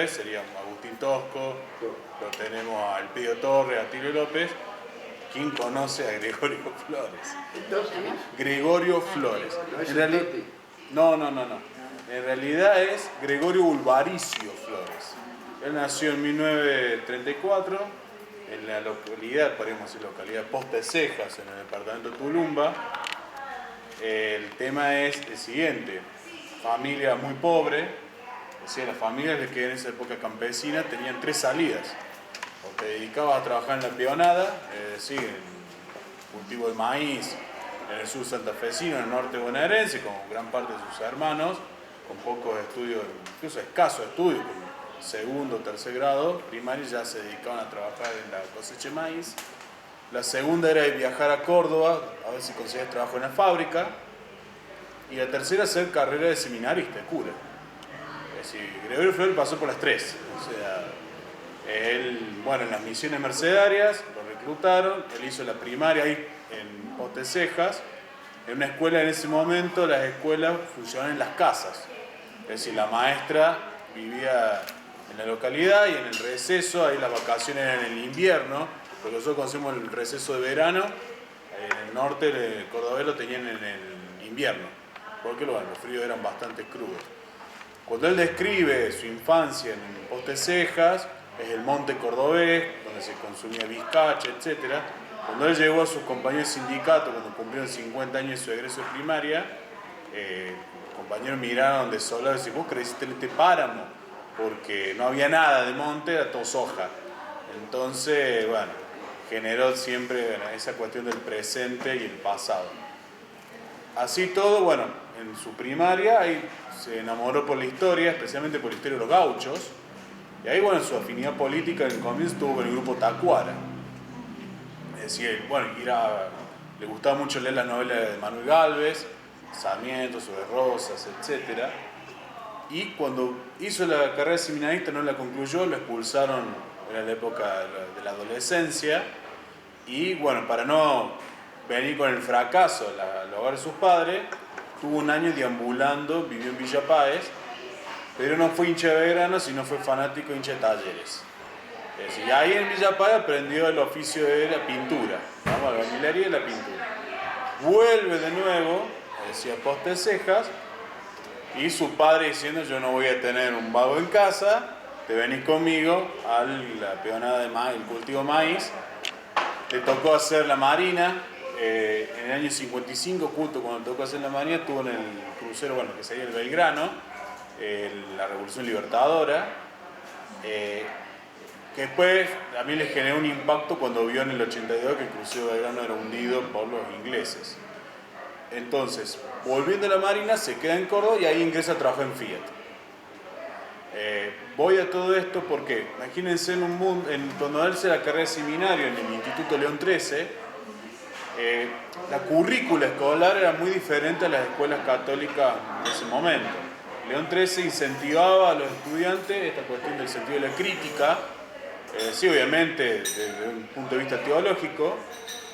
sería Agustín Tosco, lo tenemos al Pío Torre, a Tilio López. ¿Quién conoce a Gregorio Flores? Gregorio Flores. En realidad, no. En realidad es Gregorio Ulvaricio Flores. Él nació en 1934 en la localidad, podríamos decir localidad Posta de Cejas, en el departamento de Tulumba. El tema es el siguiente: familia muy pobre. Es decir, las familias que en esa época campesina tenían tres salidas: o te dedicabas a trabajar en la peonada, es decir, en el cultivo de maíz en el sur santafesino, en el norte bonaerense, con gran parte de sus hermanos, con pocos estudios, incluso escasos estudios, como segundo o tercer grado primario, ya se dedicaban a trabajar en la cosecha de maíz. La segunda era viajar a Córdoba, a ver si conseguías trabajo en la fábrica. Y la tercera, hacer carrera de seminarista, de cura. Es decir, Gregorio Flores pasó por las tres. O sea, él, bueno, en las misiones mercedarias lo reclutaron, él hizo la primaria ahí en Posta de Cejas, en una escuela. En ese momento las escuelas funcionaban en las casas. Es decir, la maestra vivía en la localidad y en el receso, ahí las vacaciones eran en el invierno, porque nosotros conocemos el receso de verano, en el norte el cordobés lo tenían en el invierno, porque bueno, los fríos eran bastante crudos. Cuando él describe su infancia en Posta de Cejas, es el monte cordobés, donde se consumía bizcacha, etc. Cuando él llegó a sus compañeros de sindicato, cuando cumplieron 50 años de su egreso de primaria, los compañeros miraron desolados y decían: ¿vos creciste en este páramo? Porque no había nada de monte, era todo soja. Entonces, bueno, generó siempre esa cuestión del presente y el pasado. Así todo, bueno, en su primaria ahí se enamoró por la historia, especialmente por la historia de los gauchos. Y ahí, bueno, su afinidad política en el comienzo estuvo con el grupo Tacuara. Es decir, bueno, le gustaba mucho leer las novelas de Manuel Gálvez, Sarmiento, sobre Rosas, etc. Y cuando hizo la carrera de seminarista no la concluyó, lo expulsaron, era la época de la adolescencia. Y bueno, para no venir con el fracaso al hogar de sus padres, tuvo un año deambulando, vivió en Villa Páez, pero no fue hincha de Belgrano, sino fue fanático hincha de Talleres. Es decir, ahí en Villa Páez aprendió el oficio de la pintura, la albañilería y la pintura. Vuelve de nuevo, decía Posta de Cejas, y su padre diciendo: yo no voy a tener un vago en casa, te venís conmigo a la peonada de maíz, el cultivo de maíz. Le tocó hacer la marina, en el año 55, justo cuando le tocó hacer la marina, estuvo en el crucero, bueno, que sería el Belgrano, la Revolución Libertadora, que después a mí le generó un impacto cuando vio en el 82 que el crucero de Belgrano era hundido por los ingleses. Entonces, volviendo a la marina, se queda en Córdoba y ahí ingresa a trabajar en Fiat. Voy a todo esto porque, imagínense, en un mundo, cuando él hace la carrera de seminario en el Instituto León XIII, la currícula escolar era muy diferente a las escuelas católicas de ese momento. León XIII incentivaba a los estudiantes esta cuestión del sentido de la crítica, sí, obviamente desde un punto de vista teológico,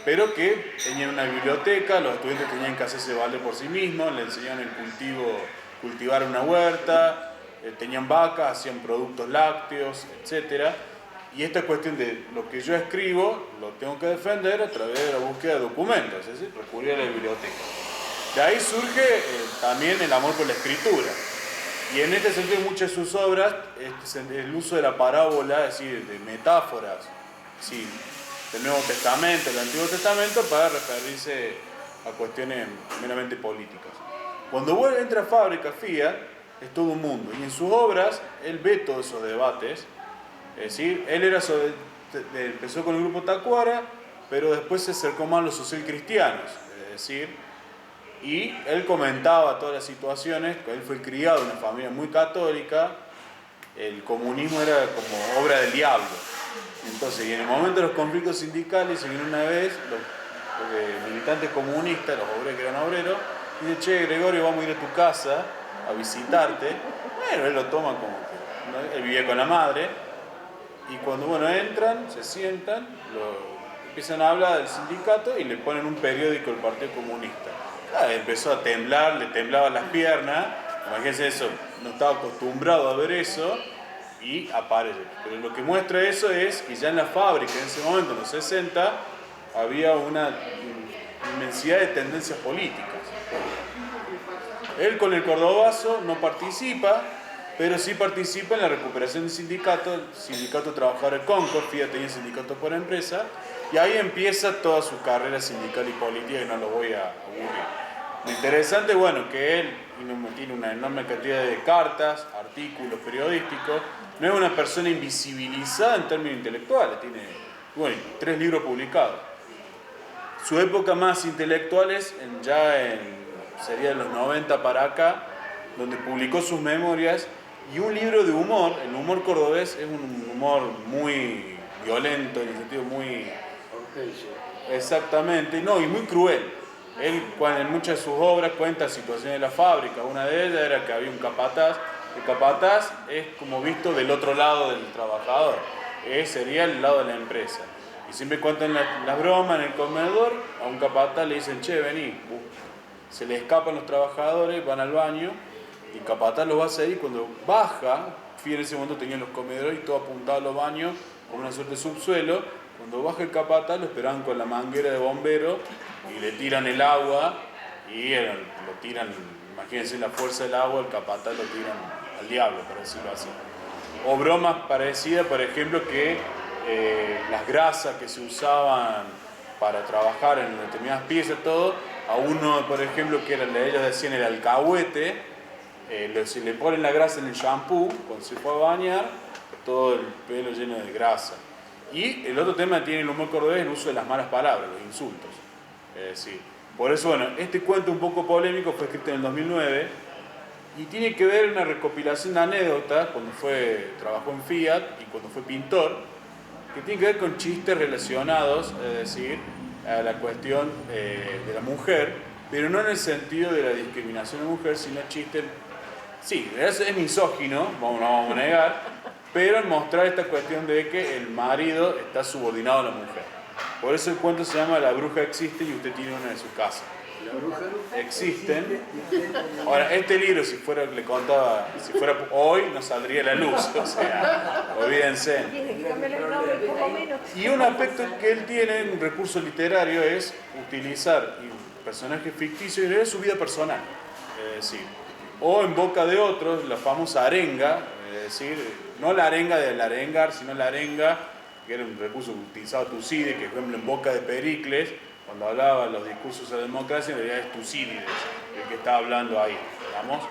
pero que tenían una biblioteca, los estudiantes tenían que hacerse valer por sí mismos, le enseñaban el cultivar una huerta, tenían vacas, hacían productos lácteos, etc. Y esta cuestión de lo que yo escribo lo tengo que defender a través de la búsqueda de documentos, es decir, recurrir a la biblioteca. De ahí surge también el amor por la escritura. Y en este sentido, muchas de sus obras, el uso de la parábola, es decir, de metáforas, sí, del Nuevo Testamento, del Antiguo Testamento, para referirse a cuestiones meramente políticas. Cuando entra a fábrica Fiat, es todo un mundo. Y en sus obras, él ve todos esos debates. Es decir, él empezó con el grupo Tacuara, pero después se acercó más a los social-cristianos. Es decir, y él comentaba todas las situaciones, que él fue criado en una familia muy católica, el comunismo era como obra del diablo. Entonces, y en el momento de los conflictos sindicales, se vino una vez los militantes comunistas, los obreros que eran obreros, y dice: che, Gregorio, vamos a ir a tu casa a visitarte. Bueno, él lo toma como que, ¿no? Él vivía con la madre, y cuando, bueno, entran, se sientan, empiezan a hablar del sindicato y le ponen un periódico del Partido Comunista. Empezó a temblar, le temblaban las piernas, imagínense eso, no estaba acostumbrado a ver eso, y aparece. Pero lo que muestra eso es que ya en la fábrica, en ese momento, en los 60, había una inmensidad de tendencias políticas. Él con el Cordobazo no participa, pero sí participa en la recuperación del sindicato, el sindicato de trabajadores Concord, Fiat tenía sindicato por empresa, y ahí empieza toda su carrera sindical y política, y no lo voy a aburrir. Lo interesante, bueno, que él tiene una enorme cantidad de cartas, artículos periodísticos, no es una persona invisibilizada en términos intelectuales, tiene, bueno, 3 libros publicados. Su época más intelectual es sería de los 90 para acá, donde publicó sus memorias y un libro de humor. El humor cordobés es un humor muy violento, en el sentido muy... Exactamente, no, y muy cruel. Él en muchas de sus obras cuenta situaciones de la fábrica. Una de ellas era que había un capataz. El capataz es como visto del otro lado del trabajador, sería el lado de la empresa. Y siempre cuentan las bromas en el comedor. A un capataz le dicen, che, vení. Se le escapan los trabajadores, van al baño y el capataz los va a seguir. Cuando baja, en ese momento tenían los comedores y todo apuntado a los baños como una suerte de subsuelo. Cuando baja el capataz lo esperan con la manguera de bombero y le tiran el agua y lo tiran, imagínense la fuerza del agua, el capataz lo tiran al diablo, por decirlo así. O bromas parecidas, por ejemplo, que las grasas que se usaban para trabajar en determinadas piezas, todo, a uno, por ejemplo, que ellos decían el alcahuete, si le ponen la grasa en el shampoo, cuando se fue a bañar, todo el pelo lleno de grasa. Y el otro tema que tiene el humor cordobés es el uso de las malas palabras, los insultos. Por eso, bueno, este cuento un poco polémico fue escrito en el 2009 y tiene que ver una recopilación de anécdotas cuando trabajó en Fiat y cuando fue pintor, que tiene que ver con chistes relacionados, es decir, a la cuestión de la mujer, pero no en el sentido de la discriminación de la mujer, sino chistes, sí, es misógino, no vamos a negar, pero en mostrar esta cuestión de que el marido está subordinado a la mujer. Por eso el cuento se llama La bruja existe y usted tiene una en su casa. La bruja existen. Ahora, este libro, si fuera hoy, no saldría a la luz, o sea, olvídense. Y un aspecto que él tiene, un recurso literario, es utilizar personajes ficticios y leer su vida personal. Es decir, o en boca de otros, la famosa arenga, es decir, no la arenga de la arengar, sino la arenga, que era un recurso utilizado Tucídides, que por ejemplo en boca de Pericles, cuando hablaba de los discursos de la democracia, en realidad es Tucídides el que está hablando ahí, ¿vamos?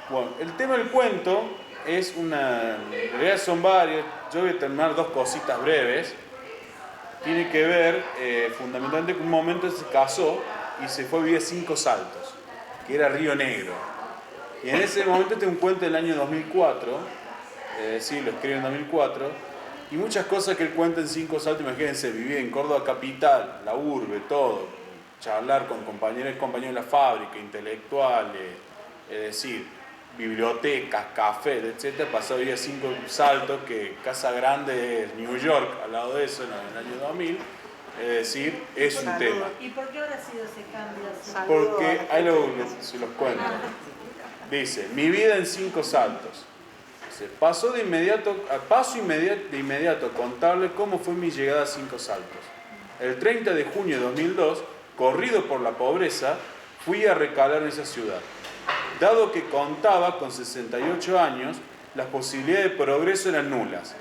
Bueno, el tema del cuento es en realidad son varios, yo voy a terminar 2 cositas breves. Tiene que ver fundamentalmente con un momento se casó y se fue a vivir a 5 Saltos, que era Río Negro. Y en ese momento tengo un cuento del año 2004, sí, lo escribe en 2004, y muchas cosas que él cuenta en 5 Saltos, imagínense, vivir en Córdoba capital, la urbe, todo, charlar con compañeros de la fábrica, intelectuales, es decir, bibliotecas, cafés, etc. Pasó a vivir a 5 Saltos, que Casa Grande es New York, al lado de eso, en el año 2000, es decir, es un tema. ¿Y por qué ahora ha sido ese cambio? Porque, ahí se los cuento. Dice, mi vida en 5 Saltos. Paso de inmediato a contarle cómo fue mi llegada a 5 Saltos. El 30 de junio de 2002, corrido por la pobreza, fui a recalar en esa ciudad. Dado que contaba con 68 años, las posibilidades de progreso eran nulas.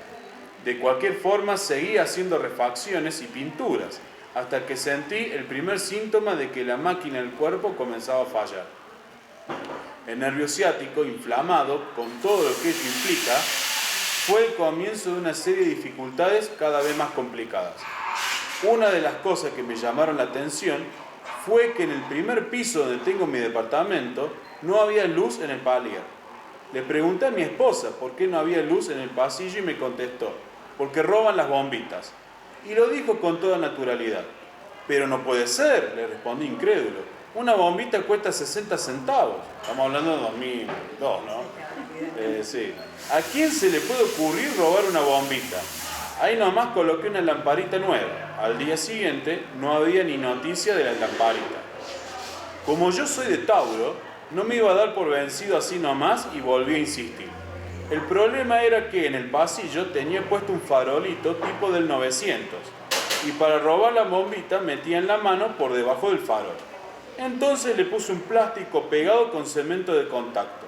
De cualquier forma, seguí haciendo refacciones y pinturas, hasta que sentí el primer síntoma de que la máquina del cuerpo comenzaba a fallar. El nervio ciático, inflamado, con todo lo que ello implica, fue el comienzo de una serie de dificultades cada vez más complicadas. Una de las cosas que me llamaron la atención fue que en el primer piso donde tengo mi departamento no había luz en el palier. Le pregunté a mi esposa por qué no había luz en el pasillo y me contestó, porque roban las bombitas. Y lo dijo con toda naturalidad. Pero no puede ser, le respondí incrédulo. Una bombita cuesta 60 centavos. Estamos hablando de 2002, ¿no? Sí. ¿A quién se le puede ocurrir robar una bombita? Ahí nomás coloqué una lamparita nueva. Al día siguiente no había ni noticia de la lamparita. Como yo soy de Tauro, no me iba a dar por vencido así nomás y volví a insistir. El problema era que en el pasillo tenía puesto un farolito tipo del 900 y para robar la bombita metían la mano por debajo del farol. Entonces le puse un plástico pegado con cemento de contacto.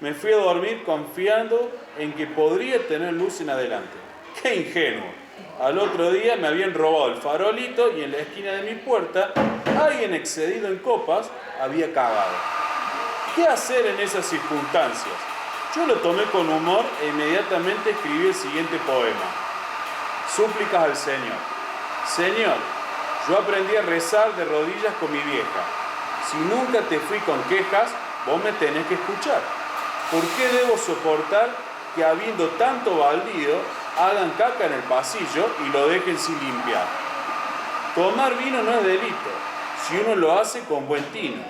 Me fui a dormir confiando en que podría tener luz en adelante. ¡Qué ingenuo! Al otro día me habían robado el farolito y en la esquina de mi puerta alguien excedido en copas había cagado. ¿Qué hacer en esas circunstancias? Yo lo tomé con humor e inmediatamente escribí el siguiente poema. Súplicas al Señor. Señor, yo aprendí a rezar de rodillas con mi vieja. Si nunca te fui con quejas, vos me tenés que escuchar. ¿Por qué debo soportar que habiendo tanto baldío, hagan caca en el pasillo y lo dejen sin limpiar? Tomar vino no es delito, si uno lo hace con buen tino.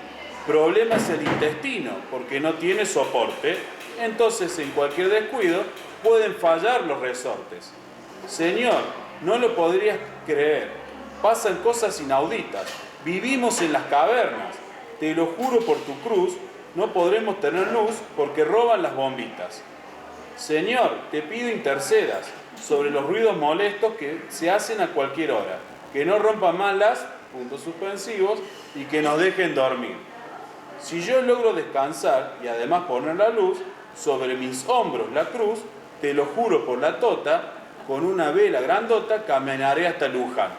Problema es el intestino, porque no tiene soporte, entonces en cualquier descuido pueden fallar los resortes. Señor, no lo podrías creer, pasan cosas inauditas, vivimos en las cavernas, te lo juro por tu cruz, no podremos tener luz porque roban las bombitas. Señor, te pido intercedas sobre los ruidos molestos que se hacen a cualquier hora, que no rompan más las puntos suspensivos y que nos dejen dormir. Si yo logro descansar y además poner la luz, sobre mis hombros la cruz, te lo juro por la tota, con una vela grandota caminaré hasta Luján.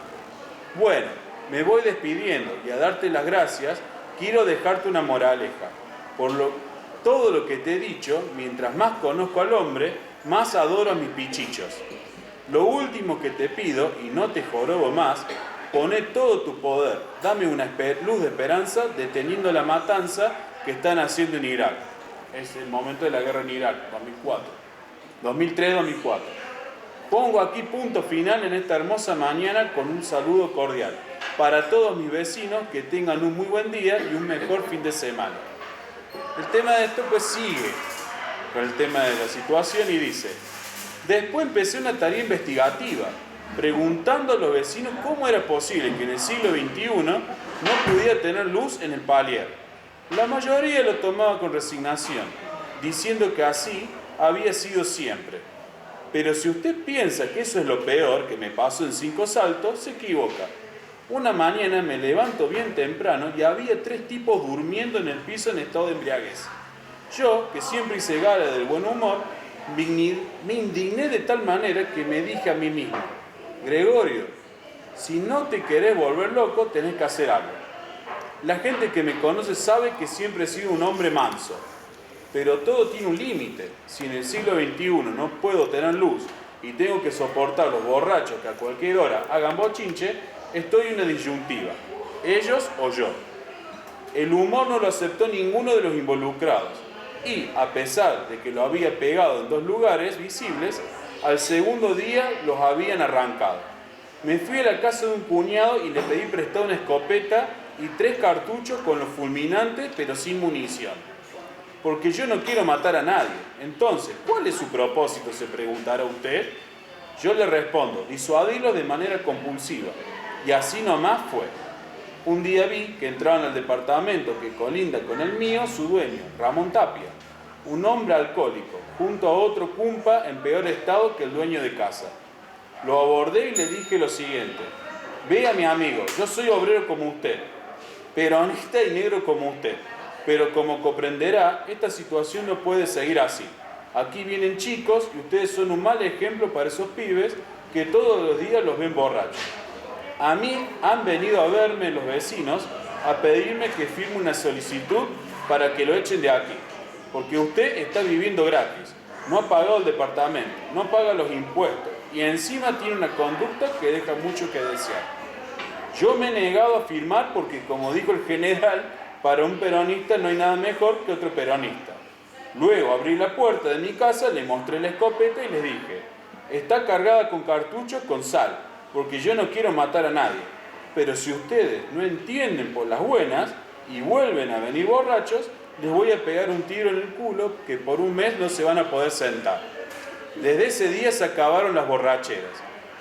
Bueno, me voy despidiendo y a darte las gracias, quiero dejarte una moraleja. Todo lo que te he dicho, mientras más conozco al hombre, más adoro a mis pichichos. Lo último que te pido, y no te jorobo más, poné todo tu poder, dame una luz de esperanza deteniendo la matanza que están haciendo en Irak. Es el momento de la guerra en Irak, 2003-2004. Pongo aquí punto final en esta hermosa mañana con un saludo cordial para todos mis vecinos, que tengan un muy buen día y un mejor fin de semana. El tema de esto pues sigue con el tema de la situación y dice: después empecé una tarea investigativa, preguntando a los vecinos cómo era posible que en el siglo XXI no pudiera tener luz en el palier. La mayoría lo tomaba con resignación, diciendo que así había sido siempre. Pero si usted piensa que eso es lo peor que me pasó en 5 saltos, se equivoca. Una mañana me levanto bien temprano y había 3 tipos durmiendo en el piso en estado de embriaguez. Yo, que siempre hice gala del buen humor, me indigné de tal manera que me dije a mí mismo: Gregorio, si no te querés volver loco, tenés que hacer algo. La gente que me conoce sabe que siempre he sido un hombre manso, pero todo tiene un límite. Si en el siglo XXI no puedo tener luz y tengo que soportar los borrachos que a cualquier hora hagan bochinche, estoy en una disyuntiva, ellos o yo. El humor no lo aceptó ninguno de los involucrados y, a pesar de que lo había pegado en 2 lugares visibles, al segundo día los habían arrancado. Me fui a la casa de un cuñado y le pedí prestado una escopeta y 3 cartuchos con los fulminantes, pero sin munición. Porque yo no quiero matar a nadie. Entonces, ¿cuál es su propósito?, se preguntará usted. Yo le respondo: disuadirlos de manera compulsiva. Y así nomás fue. Un día vi que entraban al departamento que colinda con el mío su dueño, Ramón Tapia, un hombre alcohólico, junto a otro cumpa en peor estado que el dueño de casa. Lo abordé y le dije lo siguiente: vea, mi amigo, yo soy obrero como usted, peronista y negro como usted, pero como comprenderá, esta situación no puede seguir así. Aquí vienen chicos y ustedes son un mal ejemplo para esos pibes que todos los días los ven borrachos. A mí han venido a verme los vecinos a pedirme que firme una solicitud para que lo echen de aquí, porque usted está viviendo gratis, no ha pagado el departamento, no paga los impuestos y encima tiene una conducta que deja mucho que desear. Yo me he negado a firmar porque, como dijo el general, para un peronista no hay nada mejor que otro peronista. Luego abrí la puerta de mi casa, le mostré la escopeta y les dije: está cargada con cartuchos con sal, porque yo no quiero matar a nadie. Pero si ustedes no entienden por las buenas y vuelven a venir borrachos, les voy a pegar un tiro en el culo que por un mes no se van a poder sentar. Desde ese día se acabaron las borracheras.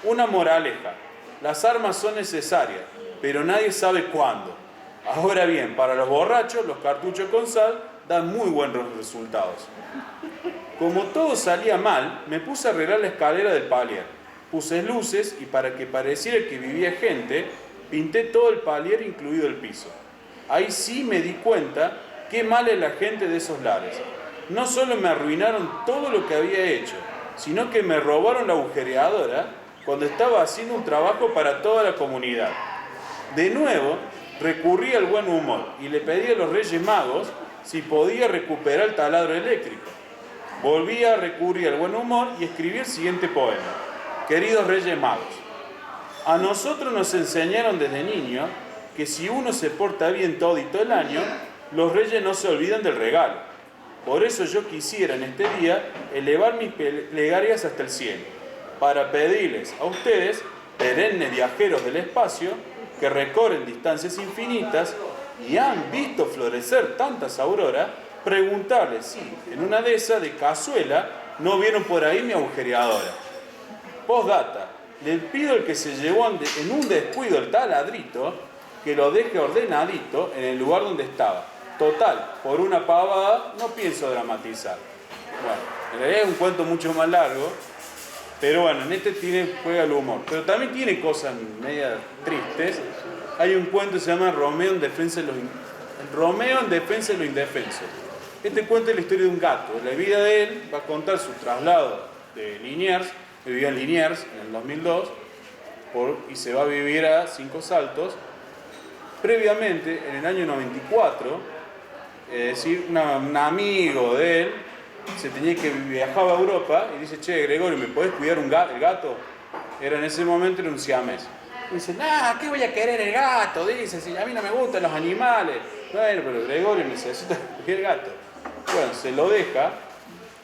Una moraleja: las armas son necesarias, pero nadie sabe cuándo. Ahora bien, para los borrachos, los cartuchos con sal dan muy buenos resultados. Como todo salía mal, me puse a arreglar la escalera del palier. Puse luces y para que pareciera que vivía gente, pinté todo el palier, incluido el piso. Ahí sí me di cuenta qué mal es la gente de esos lares. No solo me arruinaron todo lo que había hecho, sino que me robaron la agujereadora cuando estaba haciendo un trabajo para toda la comunidad. De nuevo, recurrí al buen humor y le pedí a los Reyes Magos si podía recuperar el taladro eléctrico. Volví a recurrir al buen humor y escribí el siguiente poema. Queridos Reyes Magos, a nosotros nos enseñaron desde niños que si uno se porta bien todo el año, los Reyes no se olvidan del regalo. Por eso yo quisiera en este día elevar mis plegarias hasta el cielo, para pedirles a ustedes, perennes viajeros del espacio, que recorren distancias infinitas y han visto florecer tantas auroras, preguntarles si en una de esas de cazuela no vieron por ahí mi agujereadora. Postdata, le pido al que se llevó en un descuido el taladrito que lo deje ordenadito en el lugar donde estaba. Total, por una pavada no pienso dramatizar. Bueno, en realidad es un cuento mucho más largo, pero bueno, en este juega el humor. Pero también tiene cosas medias tristes. Hay un cuento que se llama Romeo en defensa de los indefensos. Este cuento es la historia de un gato. La vida de él va a contar su traslado de Liniers, que vivía en Liniers en el 2002, y se va a vivir a Cinco Saltos. Previamente, en el año 94, es decir, un amigo de él viajaba a Europa y dice, che, Gregorio, ¿me podés cuidar el gato? En ese momento era un siamés. Y dice, ¿qué voy a querer el gato? Dice, si a mí no me gustan los animales. Bueno, pero Gregorio necesita cuidar el gato. Bueno, se lo deja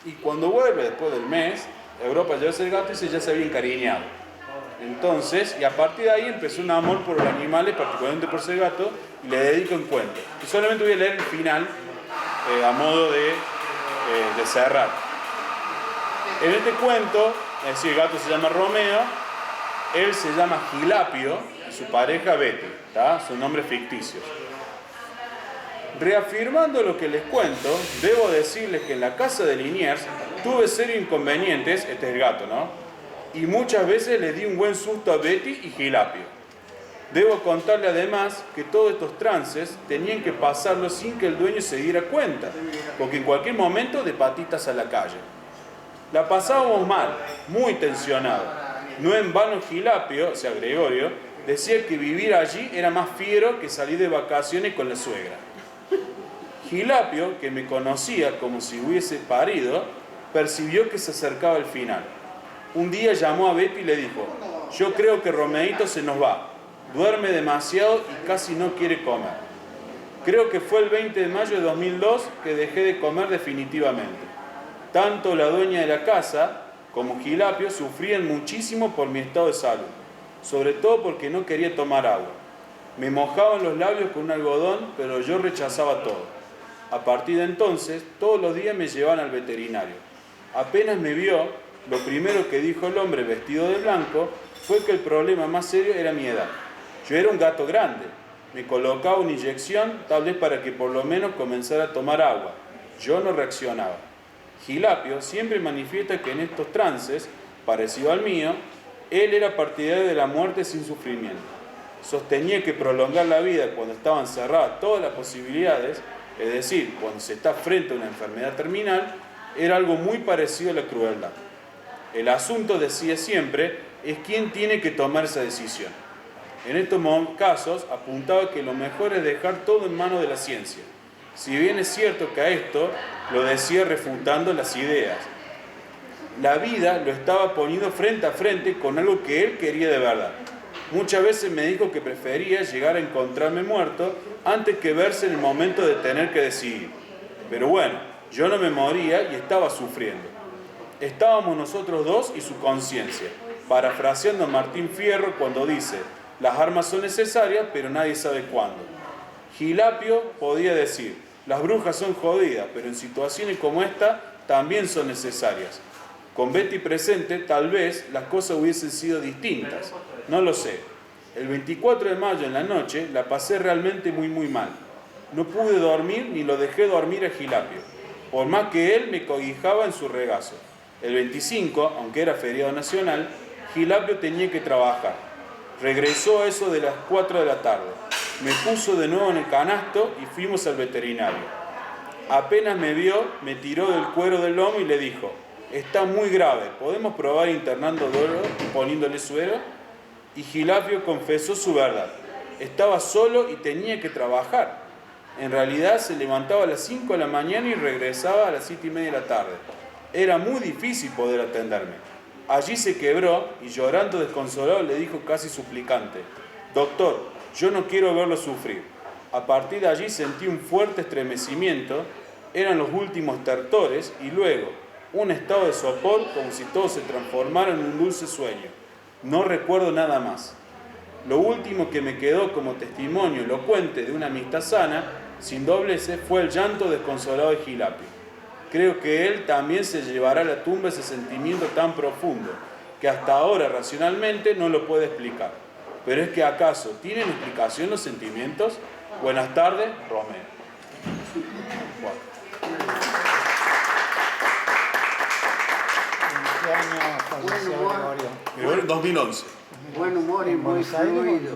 y cuando vuelve después del mes, Europa lleva el gato y ya se había encariñado. Entonces, y a partir de ahí empezó un amor por los animales, particularmente por ese gato, y le dedico un cuento. Y solamente voy a leer el final a modo de cerrar. En este cuento, es decir, el gato se llama Romeo, él se llama Gilapio y su pareja Betty, ¿tá? Son nombres ficticios. Reafirmando lo que les cuento, debo decirles que en la casa de Liniers tuve serios inconvenientes, este es el gato, ¿no? Y muchas veces les di un buen susto a Betty y Gilapio. Debo contarle además que todos estos trances tenían que pasarlos sin que el dueño se diera cuenta, porque en cualquier momento de patitas a la calle. La pasábamos mal, muy tensionado. No en vano Gilapio, o sea Gregorio, decía que vivir allí era más fiero que salir de vacaciones con la suegra. Gilapio, que me conocía como si hubiese parido, percibió que se acercaba el final. Un día llamó a Betty y le dijo, yo creo que Romeito se nos va, duerme demasiado y casi no quiere comer. Creo que fue el 20 de mayo de 2002 que dejé de comer definitivamente. Tanto la dueña de la casa como Gilapio sufrían muchísimo por mi estado de salud, sobre todo porque no quería tomar agua. Me mojaban los labios con un algodón, pero yo rechazaba todo. A partir de entonces, todos los días me llevaban al veterinario. Apenas me vio, lo primero que dijo el hombre vestido de blanco fue que el problema más serio era mi edad. Yo era un gato grande. Me colocaba una inyección, tal vez para que por lo menos comenzara a tomar agua. Yo no reaccionaba. Gilapio siempre manifiesta que en estos trances, parecido al mío, él era partidario de la muerte sin sufrimiento. Sostenía que prolongar la vida cuando estaban cerradas todas las posibilidades, es decir, cuando se está frente a una enfermedad terminal, era algo muy parecido a la crueldad. El asunto, decía siempre, es quién tiene que tomar esa decisión. En estos casos apuntaba que lo mejor es dejar todo en manos de la ciencia. Si bien es cierto que a esto lo decía refutando las ideas, la vida lo estaba poniendo frente a frente con algo que él quería de verdad. Muchas veces me dijo que prefería llegar a encontrarme muerto antes que verse en el momento de tener que decidir. Pero bueno, yo no me moría y estaba sufriendo. Estábamos nosotros dos y su conciencia, parafraseando a Martín Fierro cuando dice, las armas son necesarias, pero nadie sabe cuándo. Gilapio podía decir, las brujas son jodidas, pero en situaciones como esta también son necesarias. Con Betty presente, tal vez las cosas hubiesen sido distintas. No lo sé. El 24 de mayo en la noche la pasé realmente muy mal. No pude dormir ni lo dejé dormir a Gilapio. por más que él me cobijaba en su regazo. El 25, aunque era feriado nacional, Gilapio tenía que trabajar. Regresó a eso de las 4 de la tarde. Me puso de nuevo en el canasto y fuimos al veterinario. Apenas me vio, me tiró del cuero del lomo y le dijo: está muy grave, ¿podemos probar internando Dolo y poniéndole suero? Y Gilapio confesó su verdad. Estaba solo y tenía que trabajar. En realidad se levantaba a las 5 de la mañana y regresaba a las 7:30 de la tarde. Era muy difícil poder atenderme. Allí se quebró y llorando desconsolado le dijo casi suplicante: doctor, yo no quiero verlo sufrir. A partir de allí sentí un fuerte estremecimiento, eran los últimos estertores y luego un estado de sopor como si todo se transformara en un dulce sueño. No recuerdo nada más. Lo último que me quedó como testimonio elocuente de una amistad sana, sin dobleces, fue el llanto desconsolado de Gilapio. Creo que él también se llevará a la tumba ese sentimiento tan profundo, que hasta ahora racionalmente no lo puede explicar. Pero es que ¿acaso tienen explicación los sentimientos? Buenas tardes, Romero. ¿En qué año falleció Gregorio? Gregorio, 2011. Buen humor y muy fluido.